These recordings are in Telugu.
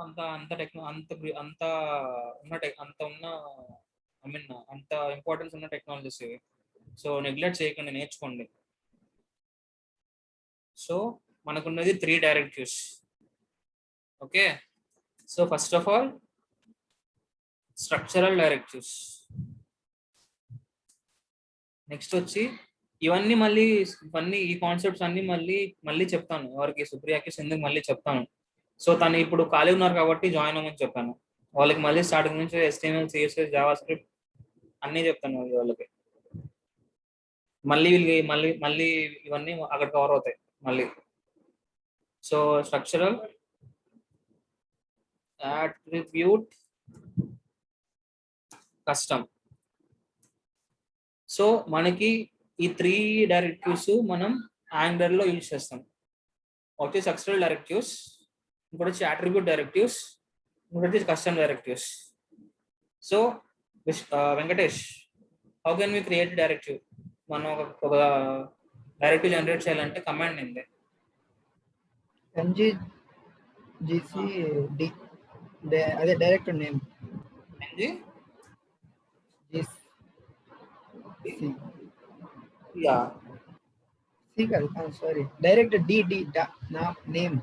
అంత అంత టెక్నో అంత అంత ఉన్న అంత ఉన్న ఐ మీన్ అంత ఇంపార్టెన్స్ ఉన్న టెక్నాలజీస్ ఇవి. సో నెగ్లెక్ట్ చేయకండి, నేర్చుకోండి. సో మనకున్నది 3 directives. Okay, so first of all structural directives. Next వచ్చి ఇవన్నీ ఈ కాన్సెప్ట్స్ అన్ని మళ్ళీ చెప్తాను ఎవరికి, సుప్రియాకి ఎందుకు మళ్ళీ చెప్తాను. సో తను ఇప్పుడు ఖాళీ ఉన్నారు కాబట్టి జాయిన్ అవ్వమని చెప్పాను వాళ్ళకి. మళ్ళీ స్టార్టింగ్ నుంచి HTML, CSS, జావా స్క్రిప్ట్ అన్నీ చెప్తాను వాళ్ళకి. మళ్ళీ ఇవన్నీ అక్కడ కవర్ అవుతాయి మళ్ళీ. So structural, attribute, custom. So మనకి ఈ 3 డైరెక్టివ్స్ మనం యాంగులర్ లో యూజ్ చేస్తాం. ఒకటి స్ట్రక్చరల్ డైరెక్టివ్స్, ఇంకోటి వచ్చి అట్రిబ్యూట్ డైరెక్టివ్స్, ఇంకోటి వచ్చి custom directives. So Venkatesh, how can we create directive? మనం ఒక డైరెక్టివ్ జనరేట్ చేయాలంటే కమాండ్ ఏంది? ngcd అదే డైరెక్టివ్ నేమ్. యా సి కాదు, సారీ, డైరెక్ట్ డి నా name.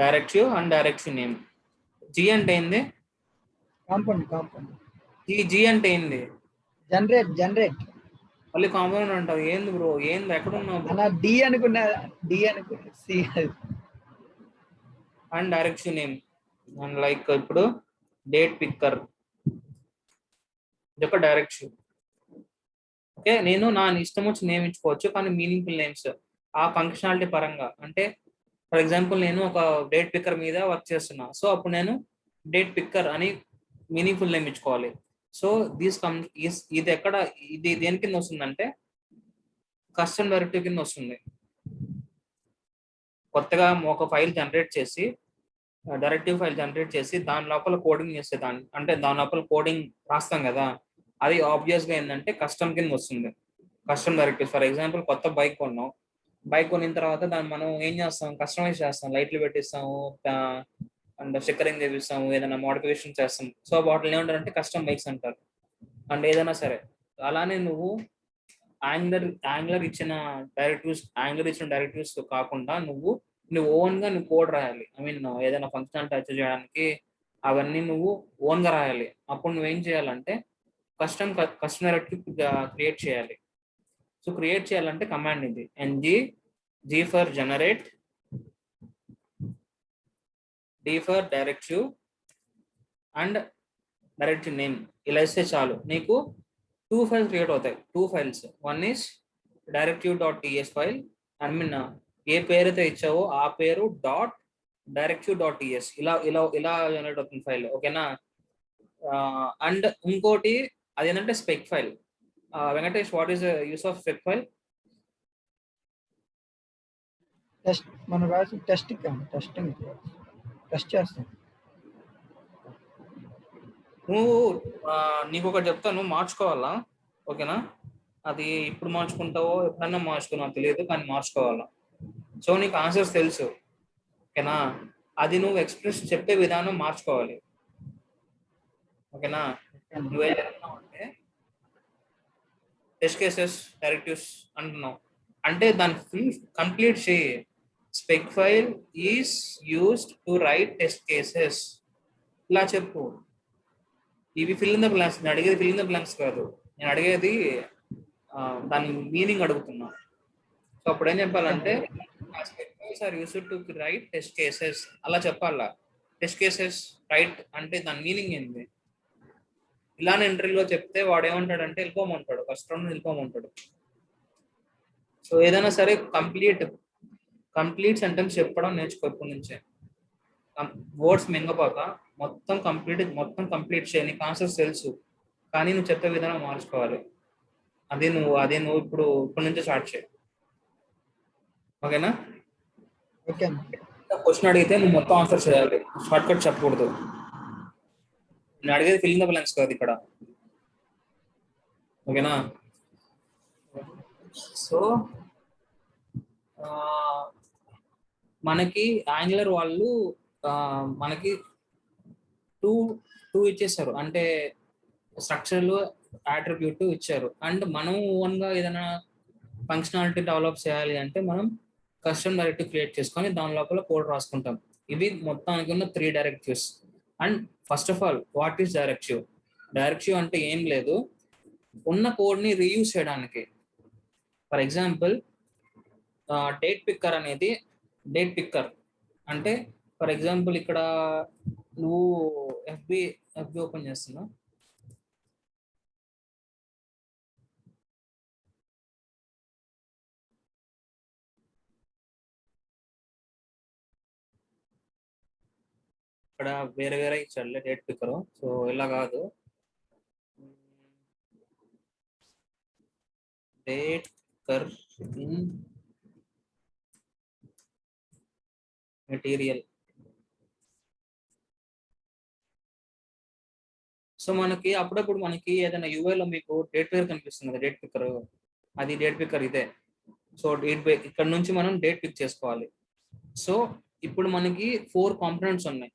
Directive and directive name. G అంటే ఏంది? కాంపౌండ్. జి అంటే ఏంది? జనరేట్. మళ్ళీ కాంపౌండ్ అంటావు ఏంది బ్రో? ఏంది ఎక్కడ ఉన్నావు? అలా డి అనుకున్నా, C. And directive name and like ఇప్పుడు డేట్ పిక్కర్, ఇది ఒక డైరెక్టివ్. ఓకే, నేను నా ఇష్టం వచ్చి నేమ్ ఇచ్చుకోవచ్చు, కానీ మీనింగ్ఫుల్ నేమ్స్ ఆ ఫంక్షనాలిటీ పరంగా. అంటే ఫర్ ఎగ్జాంపుల్ నేను ఒక డేట్ పిక్కర్ మీద వర్క్ చేస్తున్నా, సో అప్పుడు నేను డేట్ పిక్కర్ అని మీనింగ్ఫుల్ నేమ్ ఇచ్చుకోవాలి. సో ఇది దేని కింద వస్తుందంటే కస్టమ్ డైరెక్టివ్ కింద వస్తుంది. కొత్తగా ఒక ఫైల్ జనరేట్ చేసి, డైరెక్టివ్ ఫైల్ జనరేట్ చేసి దాని లోపల కోడింగ్ చేస్తే అంటే దాని లోపల కోడింగ్ రాస్తాం కదా, అది ఆబ్వియస్ గా ఏంటంటే కస్టమ్ కింద వస్తుంది. Custom directive. ఫర్ ఎగ్జాంపుల్ కొత్త బైక్ కొన్నాం, బైక్ కొనిన తర్వాత దాన్ని మనం ఏం చేస్తాం, కస్టమైజ్ చేస్తాం, లైట్లు పెట్టిస్తాము అండ్ స్టిక్కరింగ్ చేపిస్తాము, ఏదైనా మోడిఫికేషన్ చేస్తాం. సో వాటిని ఏమంటారంటే కస్టమ్ బైక్స్ అంటారు. అండ్ ఏదైనా సరే అలానే నువ్వు యాంగులర్ ఇచ్చిన డైరెక్టివ్స్ కాకుండా నువ్వు ఓన్ గా నువ్వు కోడ్ రాయాలి. ఐ మీన్ ఏదైనా ఫంక్షనాలిటీ అచీవ్ చేయడానికి అవన్నీ నువ్వు ఓన్ గా రాయాలి. అప్పుడు నువ్వేం చేయాలంటే కస్టమ్ డైరెక్టివ్ క్రియేట్ చేయాలి. సో క్రియేట్ చేయాలంటే కమాండ్ ఇది g for generate, d for directive and directive name. ఇలా ఇస్తే చాలు, నీకు 2 ఫైల్స్ క్రియేట్ అవుతాయి. 2 ఫైల్స్. వన్ ఈస్ directive.ts ఫైల్, ఐ మీన్ ఏ పేరుతో ఇచ్చావో ఆ పేరు .directive.ts ఇలా జనరేట్ అవుతుంది ఫైల్. ఓకేనా? అండ్ ఇంకోటి అదేంటంటే spec file. Venkatesh, what is use of spec file? మనం రాసి టెస్ట్ చేస్తాం. నీకు ఒకటి చెప్తాను, మార్చుకోవాలా? ఓకేనా? అది ఇప్పుడు మార్చుకుంటావో ఎప్పుడన్నా మార్చుకో, నాకు తెలియదు, కానీ మార్చుకోవాలా. సో నీకు ఆన్సర్స్ తెలుసు, ఓకేనా? అది నువ్వు ఎక్స్ప్రెస్ చెప్పే విధానం మార్చుకోవాలి. ఓకేనా? నువ్వేం చెప్తున్నావు అంటే టెస్ట్ కేసెస్ డైరెక్టివ్స్ అంటున్నావు అంటే దాని ఫుల్ కంప్లీట్ చేయి. Spec file is used to write test cases ఇలా చెప్పు. ఇవి ఫిల్ ఇన్ ద బ్లాంక్స్. నేను అడిగేది ఫిల్ ఇన్ ద బ్లాంక్స్ కాదు, నేను అడిగేది దాని మీనింగ్ అడుగుతున్నా. సో అప్పుడు ఏం చెప్పాలంటే spec files are used to write test cases అలా చెప్పాలా. టెస్ట్ కేసెస్ రైట్ అంటే దాని మీనింగ్ ఏంటి? ఇలానే ఇంటర్వ్యూలో చెప్తే వాడు ఏమంటాడంటే వెళ్ళిపోమంటాడు, ఫస్ట్ రౌండ్ వెళ్ళిపోమంటాడు. సో ఏదైనా సరే కంప్లీట్ సెంటెన్స్ చెప్పడం నేర్చుకో ఇప్పటి నుంచే. వర్డ్స్ మింగపోక మొత్తం కంప్లీట్ చేయి. నీకు ఆన్సర్స్ తెలుసు, కానీ నువ్వు చెప్పే విధానం మార్చుకోవాలి. అదే నువ్వు ఇప్పటి నుంచే స్టార్ట్ చేయి. ఓకేనా? క్వశ్చన్ అడిగితే నువ్వు మొత్తం ఆన్సర్ చేయాలి, షార్ట్ కట్ చెప్పకూడదు. నేను అడిగేది ఫిల్ ఇన్ ద బ్లాంక్స్ కాదు ఇక్కడ. ఓకేనా? సో మనకి యాంగులర్ వాళ్ళు మనకి టూ టూ ఇచ్చేసారు, అంటే స్ట్రక్చర్లు అట్రిబ్యూట్ ఇచ్చారు. అండ్ మనం ఓన్గా ఏదైనా ఫంక్షనాలిటీ డెవలప్ చేయాలి అంటే మనం కస్టమ్ డైరెక్టివ్ క్రియేట్ చేసుకొని దాని లోపల కోడ్ రాసుకుంటాం. ఇవి మొత్తానికి ఉన్న 3 directives. And first of all what is directive? Directive అంటే ఏం లేదు, ఉన్న కోడ్ని రీయూజ్ చేయడానికి. ఫర్ ఎగ్జాంపుల్ డేట్ పిక్కర్ అనేది, డేట్ పిక్కర్ అంటే ఫర్ ఎగ్జాంపుల్ ఇక్కడ నువ్వు ఎఫ్బి ఓపెన్ చేస్తున్నావు, ఇక్కడ వేరే వేరే ఇచ్చాడులే డేట్ పిక్కర్. సో ఇలా కాదు, date picker in material. So మనకి అప్పుడప్పుడు మనకి ఏదైనా యూఐలో మీకు డేట్ పిక్కర్ కనిపిస్తుంది కదా, డేట్ పిక్కర్, అది డేట్ పిక్కర్ ఇదే. సో ఇక్కడ నుంచి మనం డేట్ పిక్ చేసుకోవాలి. సో ఇప్పుడు మనకి 4 కాంపోనెంట్స్ ఉన్నాయి,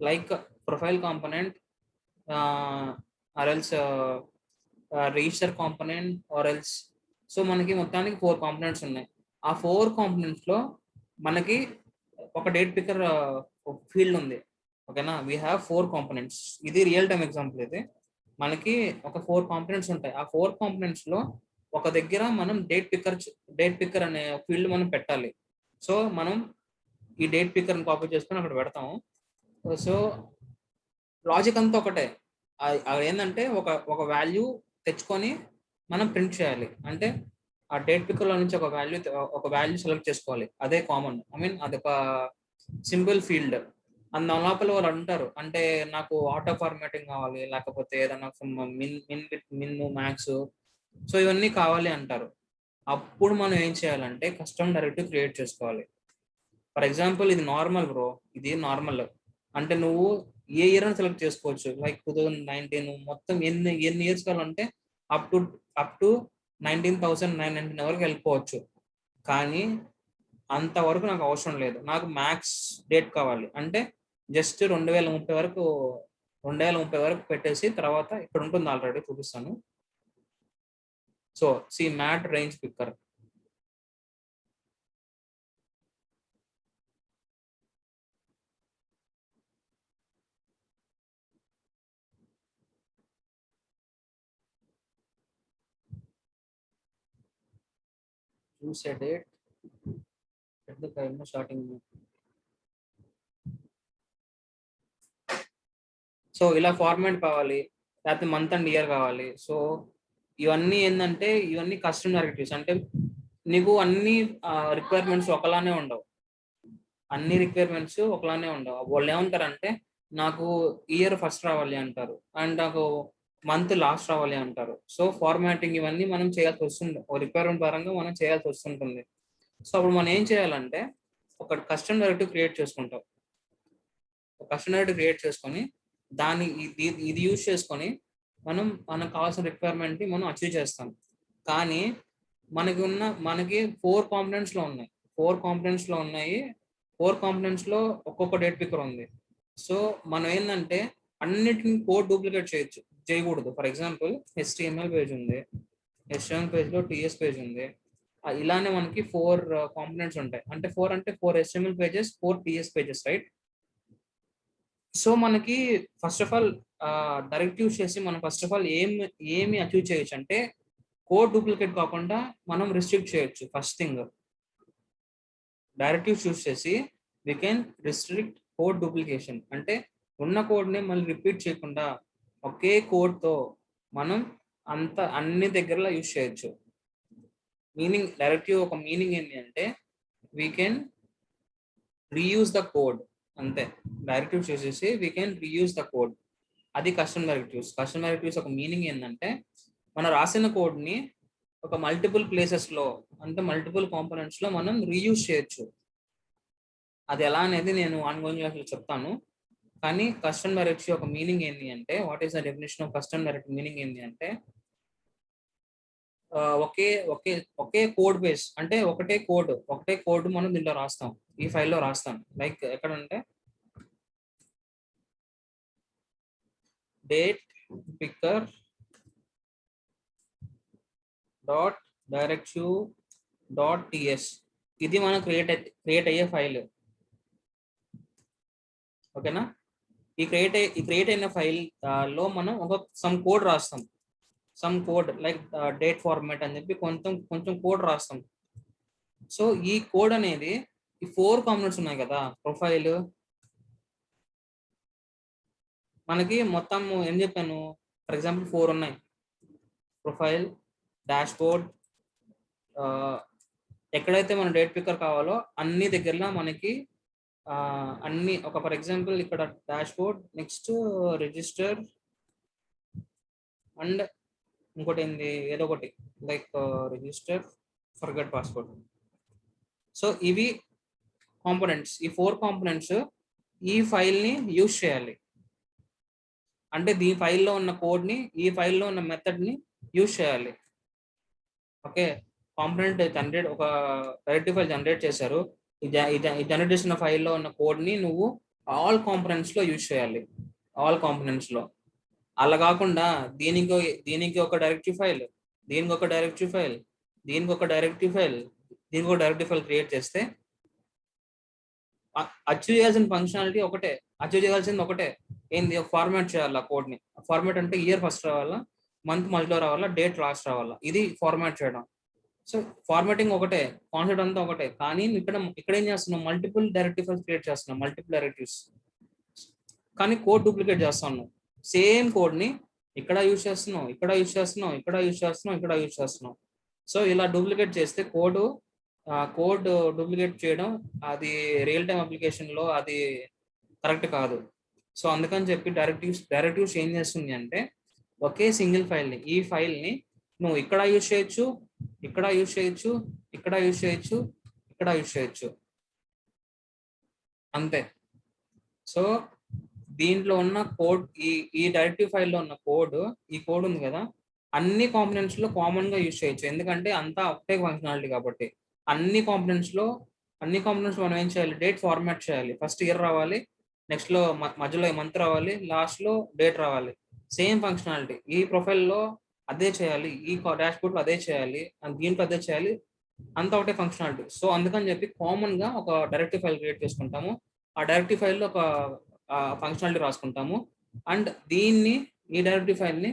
like profile component, or else register component, or else. So మనకి మొత్తానికి 4 కాంపోనెంట్స్ ఉన్నాయి. ఆ 4 కాంపోనెంట్స్ లో మనకి ఒక డేట్ పిక్కర్ ఫీల్డ్ ఉంది. ఓకేనా, వీ హ్యావ్ 4 కాంపోనెంట్స్. ఇది రియల్ టైమ్ ఎగ్జాంపుల్. ఇది మనకి ఒక 4 కాంపోనెంట్స్ ఉంటాయి. ఆ 4 కాంపోనెంట్స్ లో ఒక దగ్గర మనం డేట్ పిక్కర్ అనే ఫీల్డ్ మనం పెట్టాలి. సో మనం ఈ డేట్ పిక్కర్ ని కాపీ చేసుకొని అక్కడ పెడతాము. సో లాజిక్ అంతా ఒకటే. అది ఏంటంటే ఒక వాల్యూ తెచ్చుకొని మనం ప్రింట్ చేయాలి. అంటే ఆ డేట్ పిక్కర్ లో నుంచి ఒక వాల్యూ సెలెక్ట్ చేసుకోవాలి. అదే కామన్, ఐ మీన్ అదొక సింపుల్ ఫీల్డ్. అండ్ దాని లోపల వాళ్ళు అంటారు, అంటే నాకు ఆటో ఫార్మాటింగ్ కావాలి, లేకపోతే ఏదైనా మిన్ మ్యాక్స్, సో ఇవన్నీ కావాలి అంటారు. అప్పుడు మనం ఏం చేయాలంటే కస్టమ్ డైరెక్టివ్ క్రియేట్ చేసుకోవాలి. ఫర్ ఎగ్జాంపుల్ ఇది నార్మల్ బ్రో, ఇది నార్మల్ అంటే నువ్వు ఏ ఇయర్ అని సెలెక్ట్ చేసుకోవచ్చు. లైక్ 2019 మొత్తం ఎన్ని ఇయర్స్ కావాలంటే అప్ టు 19,999 వరకు వెళ్ళిపోవచ్చు. కానీ అంతవరకు నాకు అవసరం లేదు, నాకు మ్యాక్స్ డేట్ కావాలి. అంటే జస్ట్ 2030 వరకు పెట్టేసి తర్వాత ఇక్కడ ఉంటుంది, ఆల్రెడీ చూపిస్తాను. So see mat range picker. choose a date at the time starting. So ఇలా ఫార్మాట్ కావాలి, లేకపోతే మంత్ అండ్ ఇయర్ కావాలి. సో ఇవన్నీ ఏంటంటే ఇవన్నీ కస్టమ్ డైరెక్టివ్స్. అంటే నీకు అన్ని రిక్వైర్మెంట్స్ ఒకలానే ఉండవు, వాళ్ళు ఏమంటారంటే నాకు ఇయర్ ఫస్ట్ రావాలి అంటారు, అండ్ నాకు మంత్ లాస్ట్ రావాలి అంటారు. సో ఫార్మాటింగ్ ఇవన్నీ మనం చేయాల్సి వస్తుంది, రిక్వైర్మెంట్ పరంగా మనం చేయాల్సి వస్తుంటుంది. సో అప్పుడు మనం ఏం చేయాలంటే ఒక కస్టమ్ డైరెక్టివ్ క్రియేట్ చేసుకుంటాం. కస్టమ్ డైరెక్టివ్ క్రియేట్ చేసుకొని దాన్ని ఇది యూజ్ చేసుకొని మనకు కావాల్సిన రిక్వైర్మెంట్ ని మనం అచీవ్ చేస్తాం. కానీ మనకి 4 కాంపోనెంట్స్ లో ఉన్నాయి. 4 కాంపోనెంట్స్ లో ఒక్కొక్క డేట్ పిక్కర్ ఉంది. సో మనం ఏంటంటే అన్నిటిని కోడ్ డూప్లికేట్ చేయకూడదు. ఫర్ ఎగ్జాంపుల్ HTML పేజ్ ఉంది, HTML పేజ్ లో TS పేజ్ ఉంది. ఇలానే మనకి 4 కాంపోనెంట్స్ ఉంటాయి. అంటే 4 HTML pages, 4 TS pages, right? So మనకి ఫస్ట్ ఆఫ్ ఆల్ డైరెక్టివ్ చేసి మనం ఫస్ట్ ఆఫ్ ఆల్ ఏమి అచీవ్ చేయొచ్చు అంటే కోడ్ డూప్లికేట్ కాకుండా మనం రిస్ట్రిక్ట్ చేయొచ్చు. ఫస్ట్ థింగ్, డైరెక్టివ్ చూస్ చేసి we can restrict code duplication. అంటే ఉన్న కోడ్ ని మళ్ళీ రిపీట్ చేయకుండా ఒకే కోడ్ తో మనం అన్ని దగ్గరలో యూజ్ చేయొచ్చు. మీనింగ్ డైరెక్టివ్ ఒక మీనింగ్ ఏంటి అంటే we can reuse the code, అంతే. డైరెక్టివ్ చేసేసి we can reuse the code, అది కస్టమ్ డైరెక్టివ్స్ ఒక మీనింగ్ ఏంటంటే మనం రాసిన కోడ్ ని ఒక మల్టిపుల్ ప్లేసెస్ లో, అంటే మల్టిపుల్ కాంపోనెంట్స్ లో మనం రీయూజ్ చేయొచ్చు. అది ఎలా అనేది నేను ఆన్గోయింగ్ క్లాస్లో చెప్తాను. కానీ కస్టమ్ డైరెక్టివ్ ఒక మీనింగ్ ఏంటి అంటే, what is the definition of custom directive meaning ఏంటి అంటే ఒకే కోడ్ బేస్, అంటే ఒకటే కోడ్ మనం దీంట్లో రాస్తాం, ఈ ఫైల్లో రాస్తాం. లైక్ ఎక్కడంటే date picker dot directive dot TS. ఇది మనం క్రియేట్ అయ్యే ఫైల్. ఓకేనా? ఈ క్రియేట్ అయిన ఫైల్ లో మనం ఒక సమ్ కోడ్ రాస్తాం. Some code like date format అని చెప్పి కొంచెం కోడ్ రాస్తాం. సో ఈ కోడ్ అనేది ఈ 4 కాంపోనెంట్స్ ఉన్నాయి కదా, ప్రొఫైల్ మనకి మొత్తం ఏం చెప్పాను, ఫర్ ఎగ్జాంపుల్ 4 ఉన్నాయి. ప్రొఫైల్, డాష్ బోర్డ్, ఎక్కడైతే మన డేట్ పిక్కర్ కావాలో అన్ని దగ్గరలో మనకి అన్ని ఒక ఫర్ ఎగ్జాంపుల్ ఇక్కడ dash board, next register and ఇంకోటి ఏంది ఏదో ఒకటి like register forget password. So ఇవి కాంపోనెంట్స్. ఈ 4 కాంపోనెంట్స్ ఈ ఫైల్ని యూజ్ చేయాలి. అంటే ఈ ఫైల్లో ఉన్న కోడ్ని, ఈ ఫైల్లో ఉన్న మెథడ్ని యూజ్ చేయాలి. ఓకే, కాంపోనెంట్ జనరేట్, ఒక డైరెక్టివ్ ఫైల్ జనరేట్ చేశారు. ఈ జనరేట్ చేసిన ఫైల్లో ఉన్న కోడ్ని నువ్వు ఆల్ కాంపోనెంట్స్లో యూజ్ చేయాలి. ఆల్ కాంపోనెంట్స్లో. అలా కాకుండా దీనికి ఒక డైరెక్టివ్ ఫైల్, దీనికి ఒక డైరెక్టివ్ ఫైల్, దీనికి ఒక డైరెక్టివ్ ఫైల్, దీనికి ఒక డైరెక్టివ్ ఫైల్ క్రియేట్ చేస్తే అచీవ్ చేయాల్సిన ఫంక్షనాలిటీ ఒకటే, అచీవ్ చేయాల్సింది ఒకటే. ఏంది? ఫార్మాట్ చేయాలి ఆ కోడ్ని. ఫార్మాట్ అంటే ఇయర్ ఫస్ట్ రావాలా, మంత్ మధ్యలో రావాలా, డేట్ లాస్ట్ రావాలా, ఇది ఫార్మాట్ చేయడం. సో ఫార్మాటింగ్ ఒకటే, కాన్సెప్ట్ అంతా ఒకటే. కానీ ఇక్కడ ఏం చేస్తున్నాం, మల్టిపుల్ డైరెక్టివ్ ఫైల్స్ క్రియేట్ చేస్తున్నాం, మల్టిపుల్ డైరెక్టివ్స్. కానీ కోడ్ డూప్లికేట్ చేస్తున్నాం. సేమ్ కోడ్ని ఇక్కడ యూజ్ చేస్తున్నాం, ఇక్కడ యూజ్ చేస్తున్నాం, ఇక్కడ యూజ్ చేస్తున్నాం, ఇక్కడ యూజ్ చేస్తున్నాం. సో ఇలా డూప్లికేట్ చేస్తే కోడ్ డూప్లికేట్ చేయడం అది రియల్ టైమ్ అప్లికేషన్లో అది కరెక్ట్ కాదు. సో అందుకని చెప్పి డైరెక్టివ్స్ ఏం చేస్తుంది అంటే ఒకే సింగిల్ ఫైల్ని, ఈ ఫైల్ని నువ్వు ఇక్కడ యూజ్ చేయొచ్చు, ఇక్కడ యూజ్ చేయొచ్చు, ఇక్కడ యూజ్ చేయొచ్చు, ఇక్కడ యూజ్ చేయొచ్చు, అంతే. సో దీంట్లో ఉన్న కోడ్, ఈ డైరెక్టివ్ ఫైల్లో ఉన్న కోడ్, ఈ కోడ్ ఉంది కదా, అన్ని కాంపోనెంట్స్లో కామన్గా యూజ్ చేయొచ్చు. ఎందుకంటే అంతా ఒకటే ఫంక్షనాలిటీ కాబట్టి. అన్ని కాంపోనెంట్స్ మనం ఏం చేయాలి, డేట్ ఫార్మాట్ చేయాలి. ఫస్ట్ ఇయర్ రావాలి, నెక్స్ట్లో మధ్యలో మంత్ రావాలి, లాస్ట్లో డేట్ రావాలి. సేమ్ ఫంక్షనాలిటీ ఈ ప్రొఫైల్లో అదే చేయాలి, ఈ డాష్ బోర్డ్లో అదే చేయాలి, దీంట్లో అదే చేయాలి, అంతా ఒకటే ఫంక్షనాలిటీ. సో అందుకని చెప్పి కామన్గా ఒక డైరెక్టివ్ ఫైల్ క్రియేట్ చేసుకుంటాము. ఆ డైరెక్టివ్ ఫైల్లో ఒక ఫంక్షనాలిటీ రాసుకుంటాము. అండ్ ఈ డైరెక్టివ్ ఫైల్ని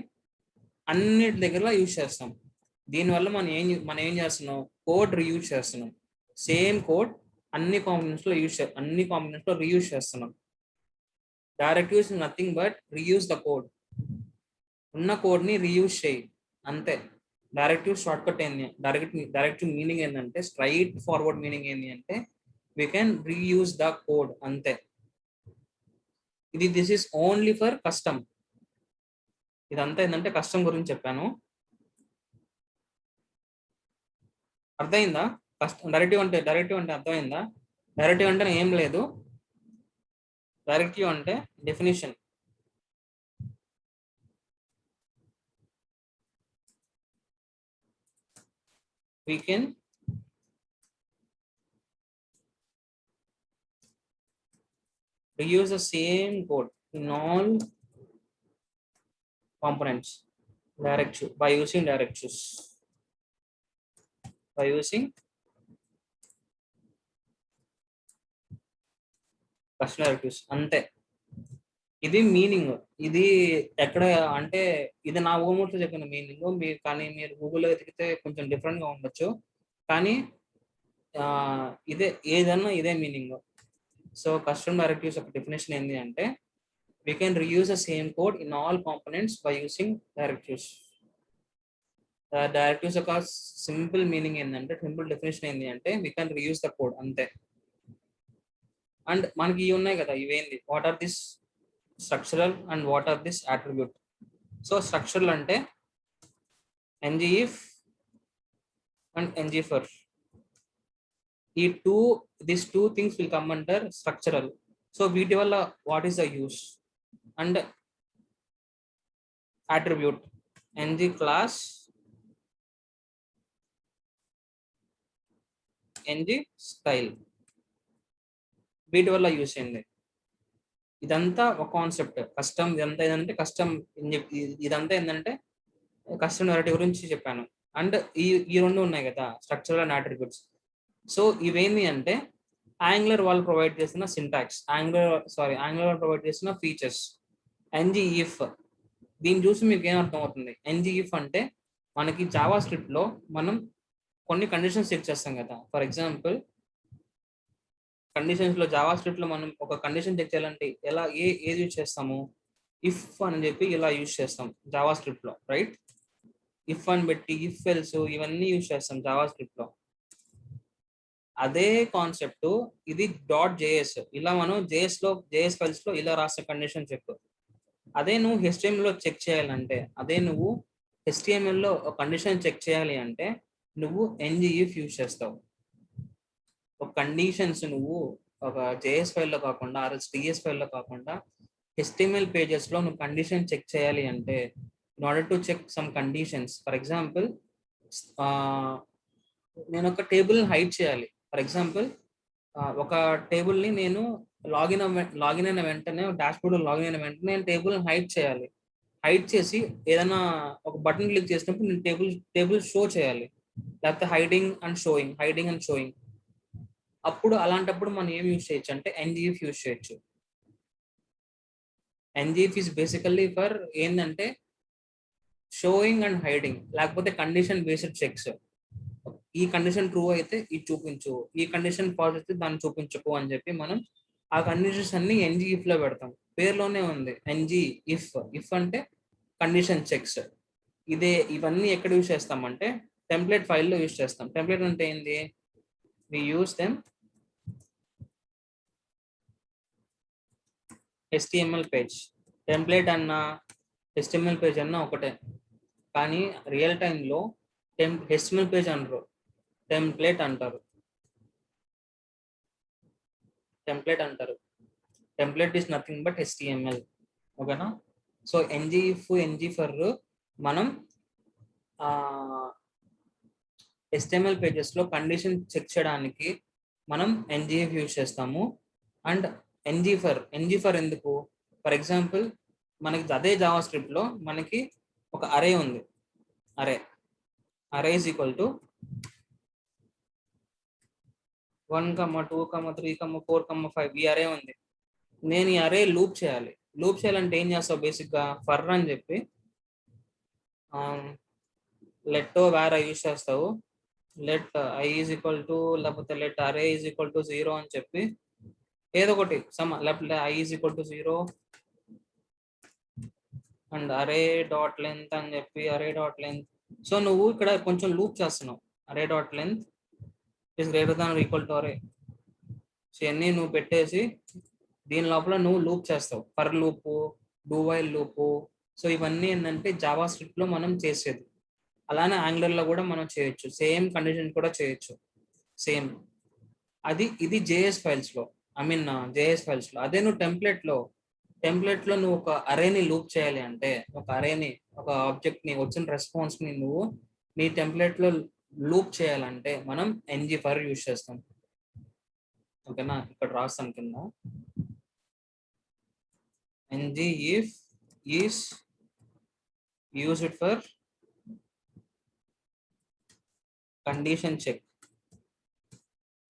అన్నిటి దగ్గర యూజ్ చేస్తాం. దీనివల్ల మనం ఏం చేస్తున్నాం, కోడ్ రీయూజ్ చేస్తున్నాం. సేమ్ కోడ్ అన్ని కాంపోనెంట్స్లో రీయూజ్ చేస్తున్నాం. Directives nothing but reuse the code. ఉన్న కోడ్ని రీయూజ్ చేయి, అంతే. డైరెక్టివ్ షార్ట్ కట్ ఏంది, డైరెక్టివ్ మీనింగ్ ఏంటంటే, స్ట్రైట్ ఫార్వర్డ్ మీనింగ్ ఏంటి అంటే we can reuse the code, అంతే. This is only for custom. ఇదంతా ఏంటంటే కస్టమ్ గురించి చెప్పాను. అర్థమైందా? డైరెక్టివ్ అంటే అర్థమైందా? డైరెక్టివ్ అంటే ఏం లేదు. డైరెక్టివ్ అంటే definition. We can reuse the same code in all components by using directives. By using custom directives, అంతే. ఇది మీనింగ్. ఇది ఎక్కడ అంటే ఇది నా ఓమూర్తో చెప్పిన మీనింగ్. కానీ మీరు గూగుల్లో వెతికితే కొంచెం డిఫరెంట్గా ఉండొచ్చు. కానీ ఏదన్నా ఇదే మీనింగ్. సో కస్టమ్ డైరెక్టివ్స్ యొక్క డెఫినేషన్ ఏంటి అంటే we can reuse the same code in all components by using directives. Directives యొక్క సింపుల్ మీనింగ్ ఏంటంటే, సింపుల్ డెఫినేషన్ ఏంటి అంటే we can reuse the code, అంతే. అండ్ మనకి ఇవి ఉన్నాయి కదా, ఇవేంది, what are this structural and what are this attribute. So structural అంటే ngif and ngfor. these two things will come under structural. So వీటి వల్ల what is the use. And attribute ng class, ng style, వీటి వల్ల యూస్ అయింది. ఇదంతా ఒక కాన్సెప్ట్. కస్టమ్ ఇదంతా ఏంటంటే కస్టమ్ ఇదంతా ఏంటంటే కస్టమ్ నెరేటివ్ గురించి చెప్పాను. అండ్ ఈ రెండు ఉన్నాయి కదా, స్ట్రక్చరల్ అండ్ అట్రిబ్యూట్స్. సో ఇవేంటి అంటే యాంగులర్ వాళ్ళు ప్రొవైడ్ చేసిన సింటాక్స్, యాంగులర్ ప్రొవైడ్ చేసిన ఫీచర్స్. ఎన్జీ ఇఫ్, దీన్ని చూసి మీకు ఏం అర్థం అవుతుంది? ఎన్జీ ఇఫ్ అంటే మనకి జావా స్క్రిప్ట్ లో మనం కొన్ని కండిషన్స్ చెక్ చేస్తాం కదా. ఫర్ ఎగ్జాంపుల్ కండిషన్స్ లో జావా స్క్రిప్ట్ లో మనం ఒక కండిషన్ చెక్ చేయాలంటే ఏది యూజ్ చేస్తాము? ఇఫ్ అని చెప్పి ఇలా యూజ్ చేస్తాం జావా స్క్రిప్ట్ లో, రైట్? ఇఫ్ అని పెట్టి ఇఫ్ ఎల్స్ ఇవన్నీ యూజ్ చేస్తాం జావా స్క్రిప్ట్ లో. అదే కాన్సెప్ట్ ఇది .js. ఇలా మనం జేఎస్ ఫైల్స్ లో ఇలా రాసే కండిషన్ చెక్. అదే నువ్వు HTML లో చెక్ చేయాలంటే, అదే నువ్వు HTML లో ఒక కండిషన్ చెక్ చేయాలి అంటే నువ్వు ngIf యూజ్ చేస్తావు. ఒక కండిషన్స్ నువ్వు ఒక జేఎస్ ఫైల్లో కాకుండా టీఎస్ ఫైల్లో కాకుండా HTML పేజెస్ లో నువ్వు కండిషన్ చెక్ చేయాలి అంటే, in order to check some conditions, for example నేను ఒక టేబుల్ హైడ్ చేయాలి. ఫర్ ఎగ్జాంపుల్ ఒక టేబుల్ ని నేను లాగిన్ అయిన వెంటనే, డాష్బోర్డ్ లో లాగిన్ అయిన వెంటనే నేను టేబుల్ హైడ్ చేయాలి. హైడ్ చేసి ఏదైనా ఒక బటన్ క్లిక్ చేసినప్పుడు నేను టేబుల్ షో చేయాలి. లేకపోతే హైడింగ్ అండ్ షోయింగ్. అప్పుడు అలాంటప్పుడు మనం ఏం యూజ్ చేయొచ్చు అంటే ngIf యూజ్ చేయొచ్చు. ngIf ఇస్ బేసికల్లీ ఫర్ ఏంటంటే షోయింగ్ అండ్ హైడింగ్, లేకపోతే కండిషన్ బేస్డ్ చెక్స్. ఈ కండిషన్ ట్రూ అయితే ఇది చూపించు, ఈ కండిషన్ ఫాల్స్ అయితే దాన్ని చూపించకు అని చెప్పి మనం ఆ కండిషన్స్ అన్ని ngIf లో పెడతాం. పేరులోనే ఉంది ngIf. ఇఫ్ అంటే కండిషన్ చెక్స్. ఇవన్నీ ఎక్కడ యూజ్ చేస్తామంటే టెంప్లెట్ ఫైల్లో యూజ్ చేస్తాం. టెంప్లెట్ అంటే ఏంది? We use them HTML page. Template అన్న HTML పేజ్ అన్న ఒకటే, కానీ రియల్ టైంలో HTML పేజ్ అనరు, టెంప్లెట్ అంటారు. Template is nothing but HTML. ఓకేనా? సో ngIf ఫర్ మనం HTML పేజెస్ లో కండిషన్ చెక్ చేయడానికి మనం ngIf యూజ్ చేస్తాము. అండ్ ngFor ఎందుకు? ఫర్ ఎగ్జాంపుల్ మనకి అదే జావా స్క్రిప్ట్ లో మనకి ఒక అరే ఉంది. అరే ఈజ్ ఈక్వల్ టు 1, 2, 3, 4, 5 ఈ అరే ఉంది. నేను ఈ అరే లూప్ చేయాలంటే ఏం చేస్తావు? బేసిక్ గా ఫర్ అని చెప్పి లెట్ వేర్ ఐ యూజ్ చేస్తావు. Let I is equal to, లేకపోతే లెట్ అరే ఈజ్ ఈక్వల్ టు 0 అని చెప్పి ఏదో ఒకటి లేకపోతే I is equal to 0 and అరే డాట్ లెంత్ అని చెప్పి అరే డాట్ లెంత్. సో నువ్వు ఇక్కడ కొంచెం లూప్ చేస్తున్నావు. అరే dot length is greater than equal to అరే. సో ఇవన్నీ నువ్వు పెట్టేసి దీని లోపల నువ్వు లూప్ చేస్తావు. For loop, do while loop. So ఇవన్నీ ఏంటంటే జావా స్క్రిప్ట్ లో మనం చేసేది. అలానే యాంగులర్ లో కూడా మనం చేయొచ్చు, సేమ్ కండిషన్ కూడా చేయొచ్చు, సేమ్. ఇది జేఎస్ ఫైల్స్ లో, జేఎస్ ఫైల్స్ లో. అదే నువ్వు టెంప్లెట్ లో నువ్వు ఒక అరేని లూప్ చేయాలి అంటే, ఒక ఆబ్జెక్ట్ ని వచ్చిన రెస్పాన్స్ ని నువ్వు నీ టెంప్లెట్ లో లూప్ చేయాలంటే మనం ngFor యూజ్ చేస్తాం. ఓకేనా? ఇక్కడ రాస్తాను కింద, ngIf is used for condition check.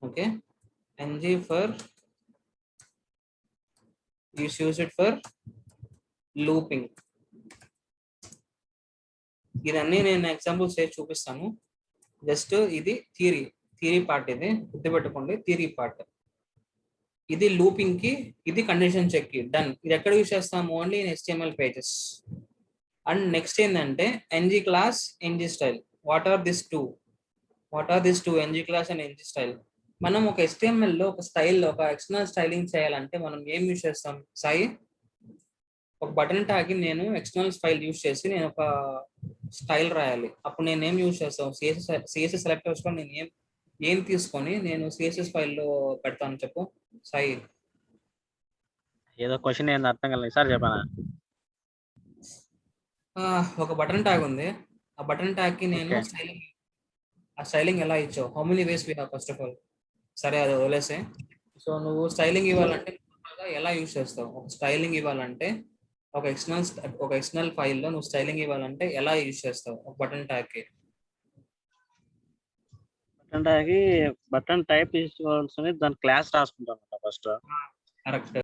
Okay, ngFor is used for looping. ఇదన్నీ నేను ఎగ్జాంపుల్స్ చేసి చూపిస్తాను. జస్ట్ ఇది థియరీ పార్ట్. ఇది గుర్తుపెట్టుకోండి, థియరీ పార్ట్. ఇది లూపింగ్ కి, ఇది కండిషన్ చెక్ కి. డన్. ఇది ఎక్కడ యూజ్ చేస్తాము? Only in HTML pages. And next ఏంటంటే ng class, ng style. What are this two? ng class and ng style. మనం ఒక HTML లో ఒక ఎక్స్టర్నల్ స్టైలింగ్ చేయాలంటే మనం ఏం యూజ్ చేస్తాం? సాయి, ఒక బటన్ ట్యాగ్ నేను ఎక్స్టర్నల్ ఫైల్ యూజ్ చేసి నేను ఒక స్టైల్ రాయాలి. అప్పుడు నేను ఏం యూజ్ చేస్తాను? CSS సెలెక్టర్స్ లో నేను ఏం తీసుకొని నేను CSS ఫైల్లో పెడతాను చెప్పు సాయి. ఏదో క్వశ్చన్ ఏంది అర్థం కాలేదు సార్, చెప్పానా? ఒక బటన్ ట్యాగ్ ఉంది. ఆ బటన్ ట్యాగ్ కి నేను స్టైలింగ్ ఎలా ఇచ్చావు? How many ways we have first of all. సరే అది వదిలేసే. సో నువ్వు స్టైలింగ్ ఇవ్వాలంటే ఎలా యూజ్ చేస్తావు? ఒక స్టైలింగ్ ఇవ్వాలంటే ఒక ఎక్స్టర్నల్ ఫైల్లో నువ్వు స్టైలింగ్ ఇవ్వాలంటే ఎలా యూజ్ చేస్తావు ఒక బటన్ ట్యాగ్ కి? బటన్ టైప్ తీసుకోవాల్సింది దాని క్లాస్ రాసుకుంటాను ఫస్ట్. కరెక్ట్.